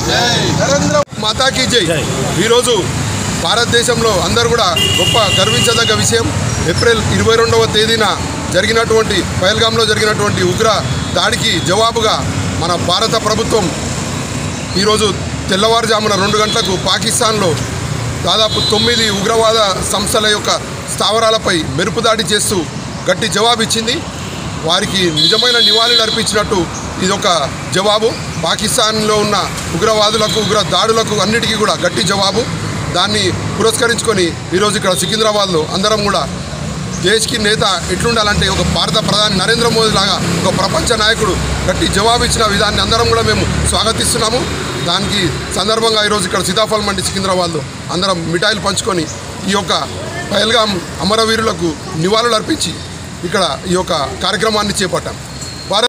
నరేంద్ర మాతాకి జై. ఈరోజు భారతదేశంలో అందరూ కూడా గొప్ప గర్వించదగ్గ విషయం. ఏప్రిల్ 22వ తేదీన జరిగినటువంటి పహల్గామ్లో జరిగినటువంటి ఉగ్ర దాడికి జవాబుగా మన భారత ప్రభుత్వం ఈరోజు తెల్లవారుజామున 2 గంటలకు పాకిస్తాన్లో దాదాపు 9 ఉగ్రవాద సంస్థల యొక్క స్థావరాలపై మెరుపు దాడి చేస్తూ గట్టి జవాబు ఇచ్చింది. వారికి నిజమైన నివాళులు అర్పించినట్టు ఇదొక జవాబు. పాకిస్తాన్లో ఉన్న ఉగ్రవాదులకు ఉగ్ర దాడులకు అన్నిటికీ కూడా గట్టి జవాబు. దాన్ని పురస్కరించుకొని ఈరోజు ఇక్కడ సికింద్రాబాద్లో అందరం కూడా దేశ్కి నేత ఎట్లుండాలంటే ఒక భారత ప్రధాని నరేంద్ర మోదీ లాగా ఒక ప్రపంచ నాయకుడు గట్టి జవాబు ఇచ్చిన విధాన్ని అందరం కూడా మేము స్వాగతిస్తున్నాము. దానికి సందర్భంగా ఈరోజు ఇక్కడ సీతాఫల్ మండి సికింద్రాబాద్లో అందరం మిఠాయిలు పంచుకొని ఈ యొక్క పహల్గామ్ అమరవీరులకు నివాళులు అర్పించి ఇక్కడ ఈ యొక్క కార్యక్రమాన్ని చేపట్టాం.